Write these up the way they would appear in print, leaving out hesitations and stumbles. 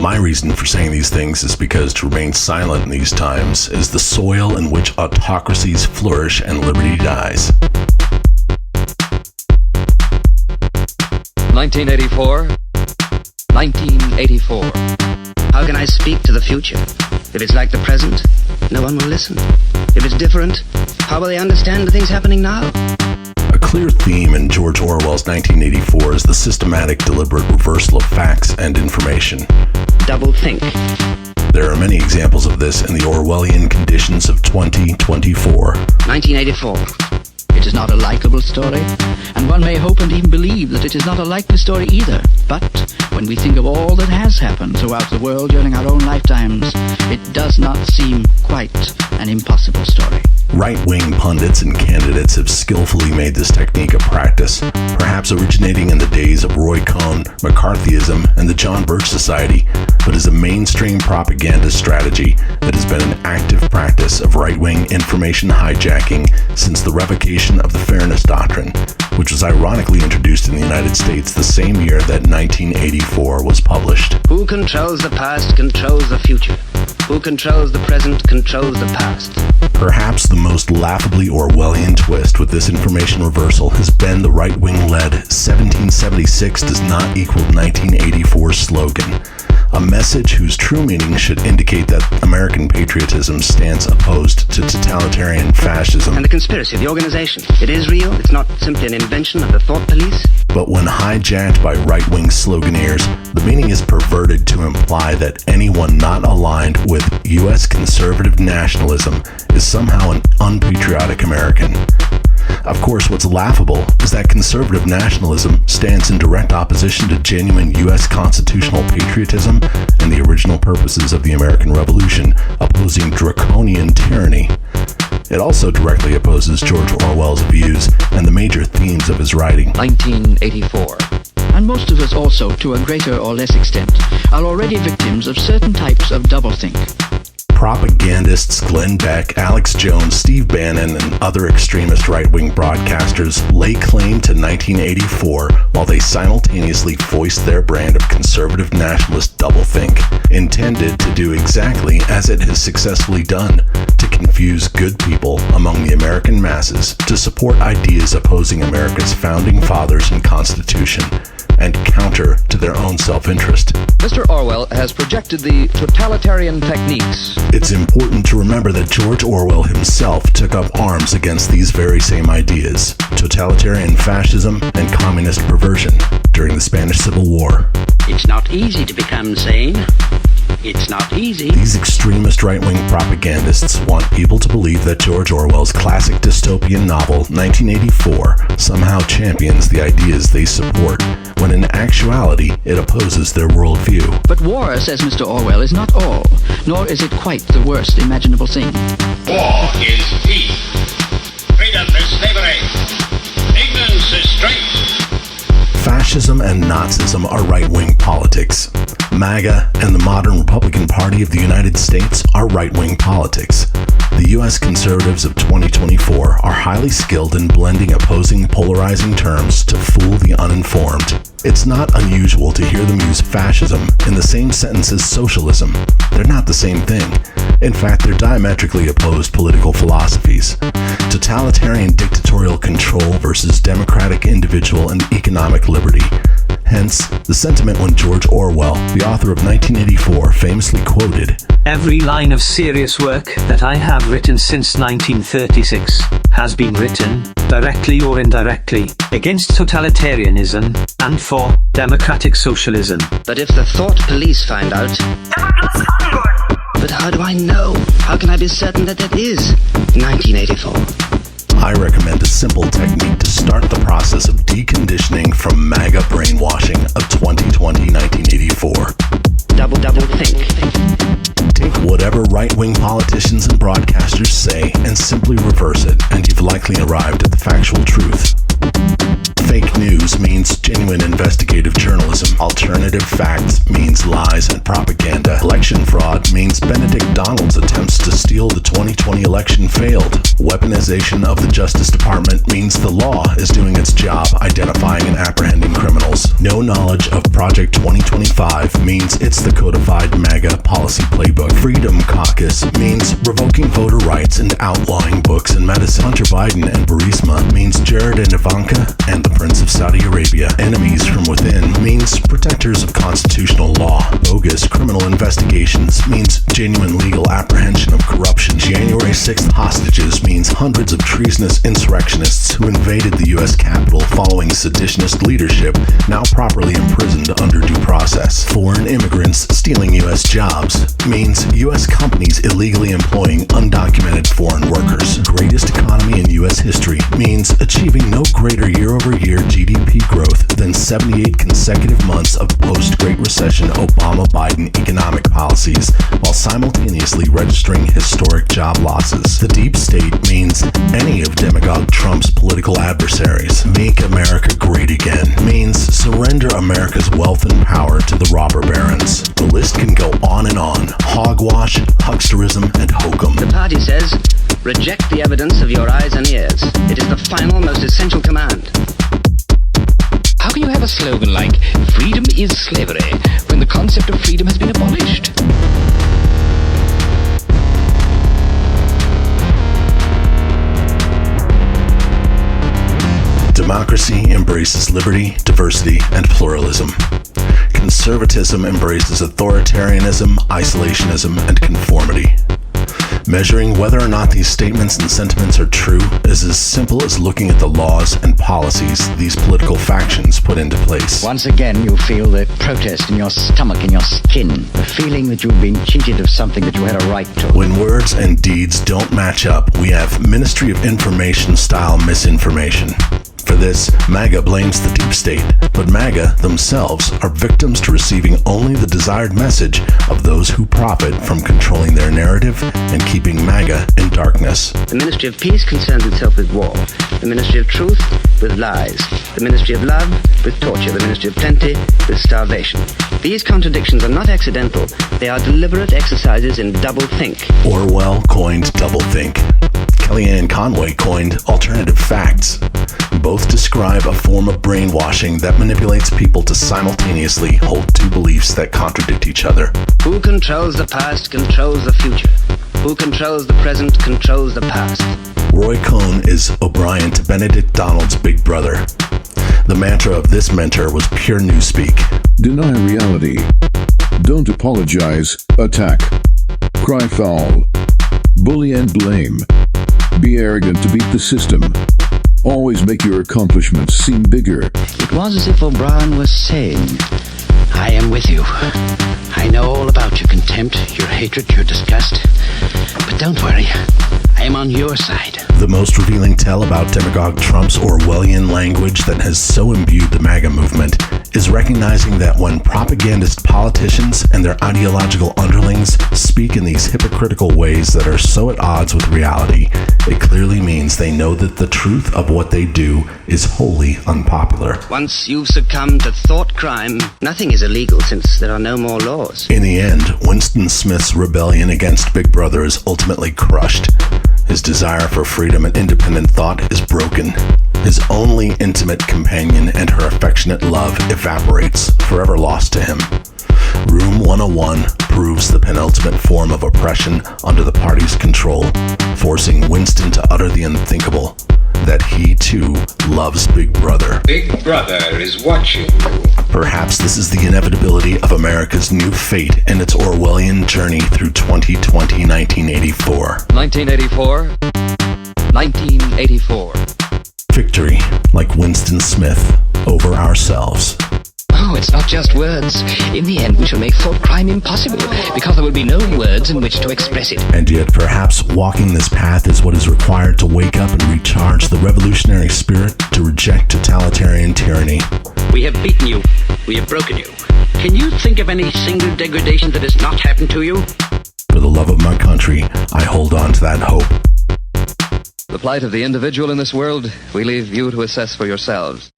My reason for saying these things is because to remain silent in these times is the soil in which autocracies flourish and liberty dies. 1984. 1984. How can I speak to the future? If it's like the present, no one will listen. If it's different, how will they understand the things happening now? A clear theme in George Orwell's 1984 is the systematic, deliberate reversal of facts and information. Double think. There are many examples of this in the Orwellian conditions of 2024. 1984. It is not a likable story, and one may hope and even believe that it is not a likely story either. But when we think of all that has happened throughout the world during our own lifetimes, it does not seem quite an impossible story. Right-wing pundits and candidates have skillfully made this technique a practice, perhaps originating in the days of Roy Cohn, McCarthyism, and the John Birch Society, but is a mainstream propaganda strategy that has been an active practice of right-wing information hijacking since the revocation of the Fairness Doctrine, which was ironically introduced in the United States the same year that 1984 was published. Who controls the past controls the future. Who controls the present controls the past. Perhaps the most laughably Orwellian twist with this information reversal has been the right-wing-led 1776 does not equal 1984 slogan, a message whose true meaning should indicate that American patriotism stands opposed to totalitarian fascism. And the conspiracy, the organization, it is real, it's not simply an invention of the thought police. But when hijacked by right-wing sloganeers, the meaning is perverted to imply that anyone not aligned with U.S. conservative nationalism is somehow an unpatriotic American. Of course, what's laughable is that conservative nationalism stands in direct opposition to genuine U.S. constitutional patriotism and the original purposes of the American Revolution, opposing draconian tyranny. It also directly opposes George Orwell's views and the major themes of his writing. 1984. And most of us also, to a greater or less extent, are already victims of certain types of doublethink. Propagandists Glenn Beck, Alex Jones, Steve Bannon, and other extremist right-wing broadcasters lay claim to 1984 while they simultaneously foist their brand of conservative nationalist doublethink, intended to do exactly as it has successfully done, to confuse good people among the American masses to support ideas opposing America's founding fathers and Constitution, and counter to their own self-interest. Mr. Orwell has projected the totalitarian techniques. It's important to remember that George Orwell himself took up arms against these very same ideas, totalitarian fascism and communist perversion, during the Spanish Civil War. It's not easy to become sane. It's not easy. These extremist right-wing propagandists want people to believe that George Orwell's classic dystopian novel, 1984, somehow champions the ideas they support, when in actuality it opposes their worldview. But war, says Mr. Orwell, is not all, nor is it quite the worst imaginable thing. War is peace. Freedom is slavery. Ignorance is strength. Fascism and Nazism are right-wing politics. MAGA and the modern Republican Party of the United States are right-wing politics. The U.S. conservatives of 2024 are highly skilled in blending opposing polarizing terms to fool the uninformed. It's not unusual to hear them use fascism in the same sentence as socialism. They're not the same thing. In fact, they're diametrically opposed political philosophies. Totalitarian dictatorial control versus democratic individual and economic liberty. Hence, the sentiment when George Orwell, the author of 1984, famously quoted, "Every line of serious work that I have written since 1936 has been written, directly or indirectly, against totalitarianism and for democratic socialism." But if the thought police find out... But how do I know? How can I be certain that that is 1984? I recommend a simple technique to start the process of deconditioning from MAGA brainwashing of 2020-1984. Double think. Take whatever right-wing politicians and broadcasters say and simply reverse it, and you've likely arrived at the factual truth. Fake news means genuine investigative journalism. Alternative facts means lies and propaganda. Election fraud means Benedict Donald's attempts to steal the 2020 election failed. Weaponization of the Justice Department means the law is doing its job identifying and apprehending criminals. No knowledge of Project 2025 means it's the codified MAGA policy playbook. Freedom Caucus means revoking voter rights and outlawing books and medicine. Hunter Biden and Burisma means Jared and Ivanka and the Prince of Saudi Arabia. Enemies from within means protectors of constitutional law. Bogus criminal investigations means genuine legal apprehension of corruption. January 6th hostages means hundreds of treasonous insurrectionists who invaded the U.S. Capitol following seditionist leadership, now properly imprisoned under due process. Foreign immigrants stealing U.S. jobs means U.S. companies illegally employing undocumented foreign workers. Greatest economy in U.S. history means achieving no greater year-over-year GDP growth than 78 consecutive months of post-Great Recession Obama-Biden economic policies, while simultaneously registering historic job losses. The deep state means any of demagogue Trump's political adversaries. Make America great again means surrender America's wealth and power to the robber barons. The list can go on and on. Hogwash, hucksterism, and hokum. The party says, reject the evidence of your eyes and ears. It is the final, most essential command. How can you have a slogan like, freedom is slavery, when the concept of freedom has been abolished? Democracy embraces liberty, diversity, and pluralism. Conservatism embraces authoritarianism, isolationism, and conformity. Measuring whether or not these statements and sentiments are true is as simple as looking at the laws and policies these political factions put into place. Once again, you feel the protest in your stomach, in your skin, the feeling that you've been cheated of something that you had a right to. When words and deeds don't match up, we have Ministry of Information style misinformation. For this, MAGA blames the deep state, but MAGA themselves are victims to receiving only the desired message of those who profit from controlling their narrative and keeping MAGA in darkness. The Ministry of Peace concerns itself with war. The Ministry of Truth with lies. The Ministry of Love with torture. The Ministry of Plenty with starvation. These contradictions are not accidental. They are deliberate exercises in doublethink. Orwell coined doublethink. Kellyanne Conway coined alternative facts. Both describe a form of brainwashing that manipulates people to simultaneously hold two beliefs that contradict each other. Who controls the past controls the future. Who controls the present controls the past. Roy Cohn is O'Brien to Benedict Donald's big brother. The mantra of this mentor was pure newspeak. Deny reality. Don't apologize. Attack. Cry foul. Bully and blame. Be arrogant to beat the system. Always make your accomplishments seem bigger. It was as if O'Brien was saying, I am with you. I know all about your contempt, your hatred, your disgust. But don't worry, I am on your side. The most revealing tell about demagogue Trump's Orwellian language that has so imbued the MAGA movement is recognizing that when propagandist politicians and their ideological underlings speak in these hypocritical ways that are so at odds with reality, it clearly means they know that the truth of what they do is wholly unpopular. Once you've succumbed to thought crime, nothing is illegal since there are no more laws. In the end, Winston Smith's rebellion against Big Brother is ultimately crushed. His desire for freedom and independent thought is broken. His only intimate companion and her affectionate love evaporates, forever lost to him. Room 101 proves the penultimate form of oppression under the party's control, forcing Winston to utter the unthinkable, that he too loves Big Brother. Big Brother is watching you. Perhaps this is the inevitability of America's new fate in its Orwellian journey through 2020 1984. 1984. 1984. Victory, like Winston Smith, over ourselves. Oh, it's not just words. In the end, we shall make thought crime impossible, because there will be no words in which to express it. And yet, perhaps walking this path is what is required to wake up and recharge the revolutionary spirit to reject totalitarian tyranny. We have beaten you. We have broken you. Can you think of any single degradation that has not happened to you? For the love of my country, I hold on to that hope. The plight of the individual in this world, we leave you to assess for yourselves.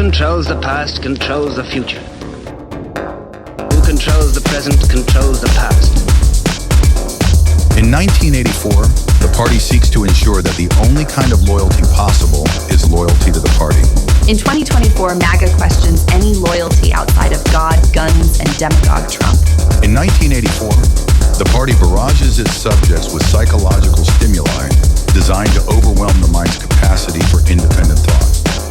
controls the past controls the future. Who controls the present controls the past. In 1984, the party seeks to ensure that the only kind of loyalty possible is loyalty to the party. In 2024, MAGA questions any loyalty outside of God, guns, and demagogue Trump. In 1984, the party barrages its subjects with psychological stimuli designed to overwhelm the mind's capacity for independent thought.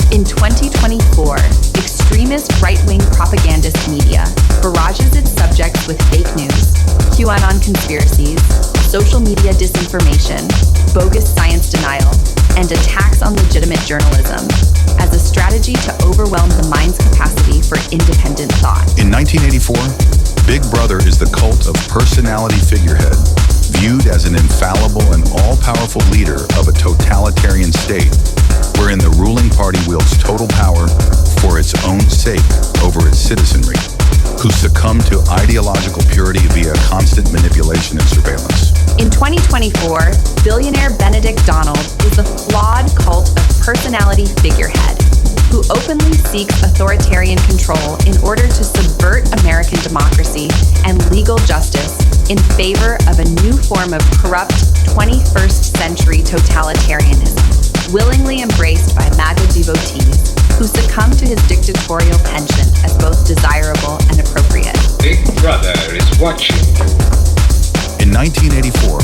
In 2024, extremist right-wing propagandist media barrages its subjects with fake news, QAnon conspiracies, social media disinformation, bogus science denial, and attacks on legitimate journalism as a strategy to overwhelm the mind's capacity for independent thought. In 1984, Big Brother is the cult of personality figurehead, viewed as an infallible and all-powerful leader of a totalitarian state, wherein the ruling party wields total power for its own sake over its citizenry, who succumb to ideological purity via constant manipulation and surveillance. In 2024, billionaire Benedict Donald is the flawed cult of personality figurehead who openly seeks authoritarian control in order to subvert American democracy and legal justice in favor of a new form of corrupt 21st century totalitarianism, willingly embraced by MAGA devotees who succumb to his dictatorial penchant as both desirable and appropriate. Big Brother is watching. In 1984,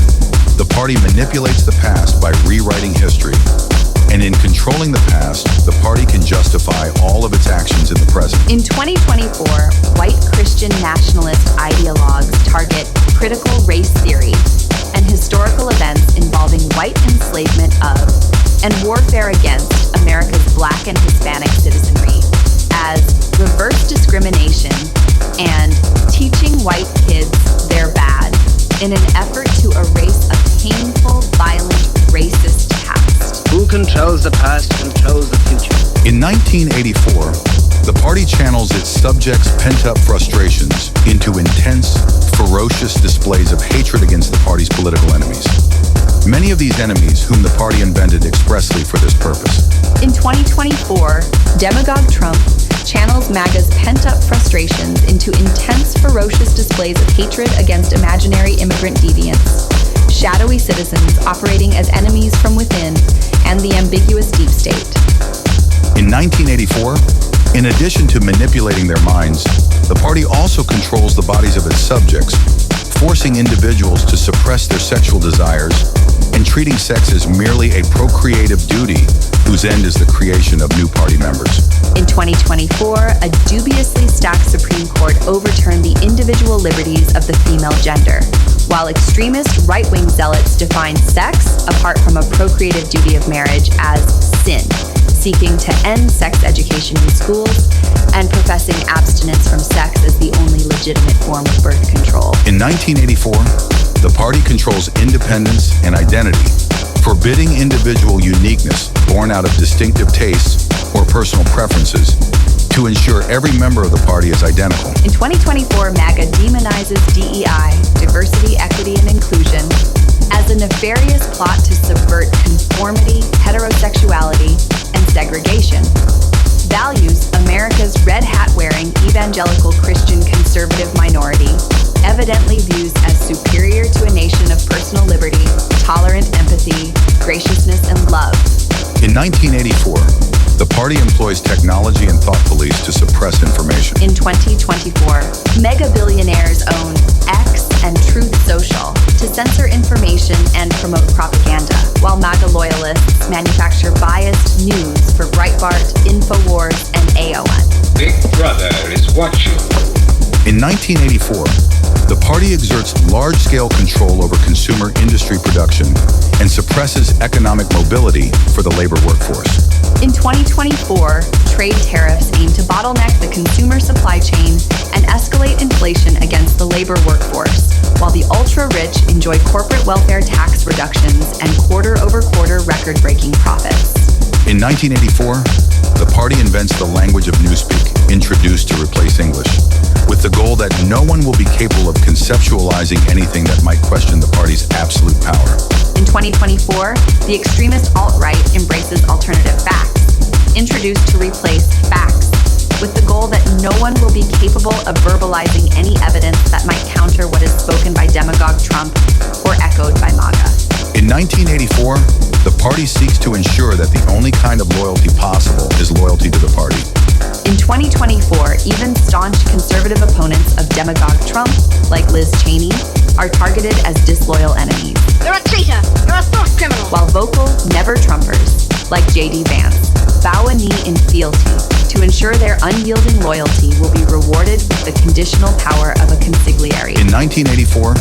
the party manipulates the past by rewriting history, and in controlling the past, the party can justify all of its actions in the present. In 2024, white Christian nationalist ideologues target critical race theory and historical events involving white enslavement of and warfare against America's Black and Hispanic citizenry as reverse discrimination and teaching white kids they're bad in an effort to erase a painful, violent, racist past. Who controls the past controls the future. In 1984, the party channels its subjects' pent-up frustrations into intense, ferocious displays of hatred against the party's political enemies. Many of these enemies whom the party invented expressly for this purpose. In 2024, demagogue Trump channels MAGA's pent-up frustrations into intense, ferocious displays of hatred against imaginary immigrant deviants, shadowy citizens operating as enemies from within, and the ambiguous deep state. In 1984, in addition to manipulating their minds, the party also controls the bodies of its subjects, forcing individuals to suppress their sexual desires and treating sex as merely a procreative duty whose end is the creation of new party members. In 2024, a dubiously stacked Supreme Court overturned the individual liberties of the female gender, while extremist right-wing zealots define sex, apart from a procreative duty of marriage, as sin, seeking to end sex education in schools and professing abstinence from sex as the only legitimate form of birth control. In 1984, the party controls independence and identity, forbidding individual uniqueness born out of distinctive tastes or personal preferences to ensure every member of the party is identical. In 2024, MAGA demonizes DEI, diversity, equity, and inclusion, as a nefarious plot to subvert conformity, heterosexuality, and segregation. Values America's red hat-wearing evangelical Christian conservative minority, evidently views as superior to a nation of personal liberty, tolerant empathy, graciousness, and love. In 1984, the party employs technology and thought police to suppress information. In 2024, mega billionaires own X and Truth Social to censor information and promote propaganda, while MAGA loyalists manufacture biased news for Breitbart, InfoWars, and AON. Big Brother is watching. In 1984, the party exerts large-scale control over consumer industry production and suppresses economic mobility for the labor workforce. In 2024, trade tariffs aim to bottleneck the consumer supply chain and escalate inflation against the labor workforce, while the ultra-rich enjoy corporate welfare tax reductions and quarter-over-quarter record-breaking profits. In 1984, the party invents the language of newspeak, introduced to replace English, with the goal that no one will be capable of conceptualizing anything that might question the party's absolute power. In 2024, the extremist alt-right embraces alternative facts, introduced to replace facts, with the goal that no one will be capable of verbalizing any evidence that might counter what is spoken by demagogue Trump or echoed by MAGA. In 1984, the party seeks to ensure that the only kind of loyalty possible is loyalty to the party. In 2024, even staunch conservative opponents of demagogue Trump, like Liz Cheney, are targeted as disloyal enemies. You're a traitor! You're a thought criminal! While vocal never-Trumpers, like J.D. Vance, bow a knee in fealty to ensure their unyielding loyalty will be rewarded with the conditional power of a consigliere. In 1984,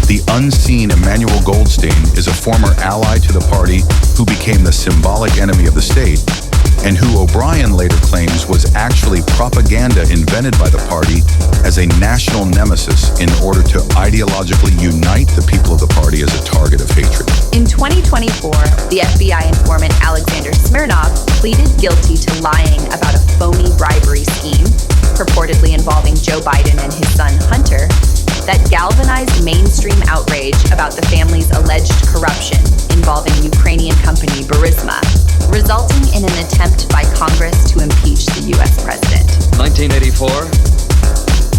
the unseen Emmanuel Goldstein is a former ally to the party who became the symbolic enemy of the state, and who O'Brien later claims was actually propaganda invented by the party as a national nemesis in order to ideologically unite the people of the party as a target of hatred. In 2024, the FBI informant Alexander Smirnov pleaded guilty to lying about a phony bribery scheme, purportedly involving Joe Biden and his son Hunter, that galvanized mainstream outrage about the family's alleged corruption involving Ukrainian company Burisma, resulting in an attempt by Congress to impeach the U.S. president. 1984.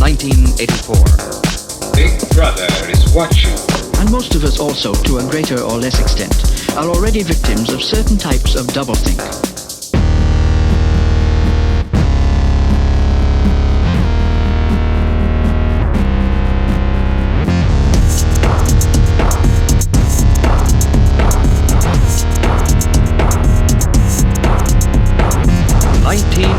1984. Big Brother is watching. And most of us also, to a greater or less extent, are already victims of certain types of doublethink. Nineteen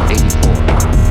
eighty-four.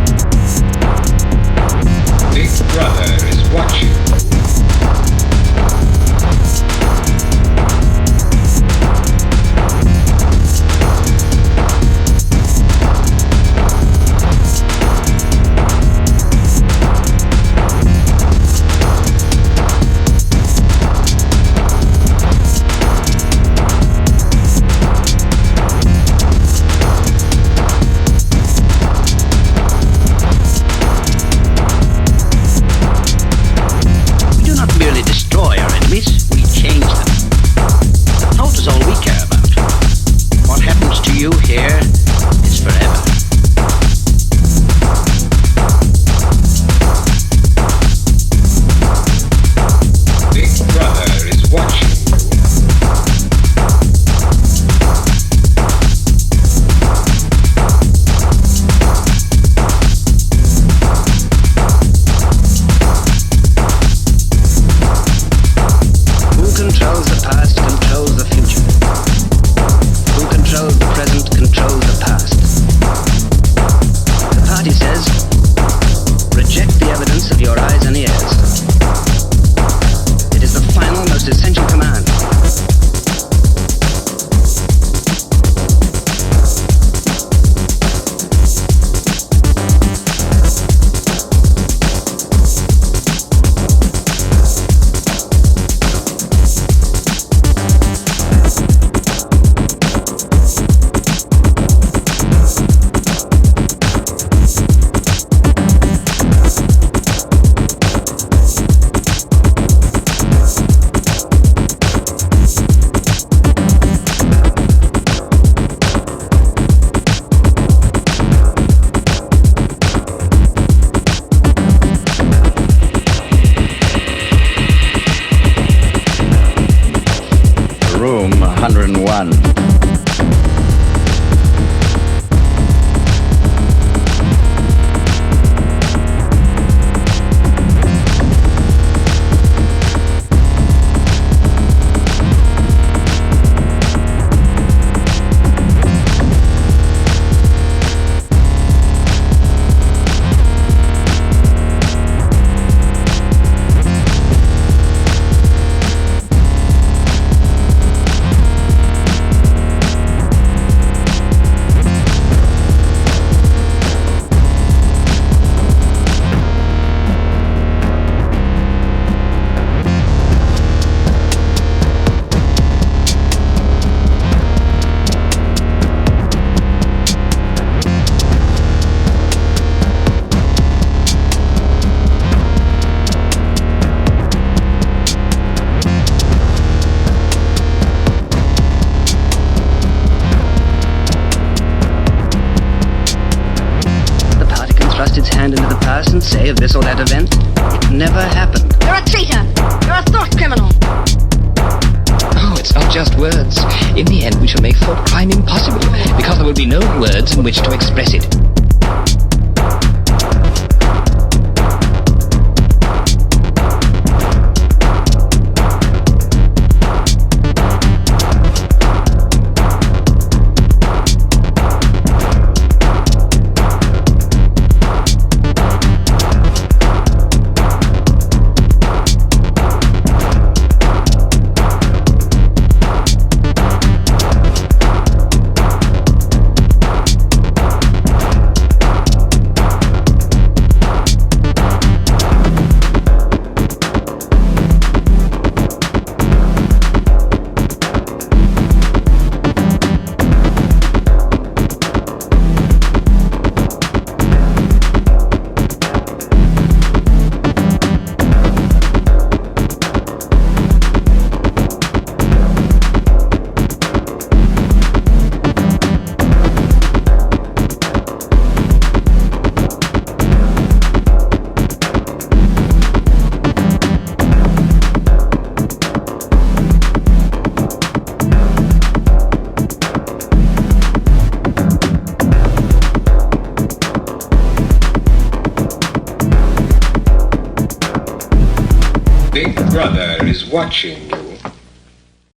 hand into the past and say of this or that event, it never happened. You're a traitor! You're a thought criminal! Oh, it's not just words. In the end, we shall make thought crime impossible, because there will be no words in which to express it. Big Brother is watching you.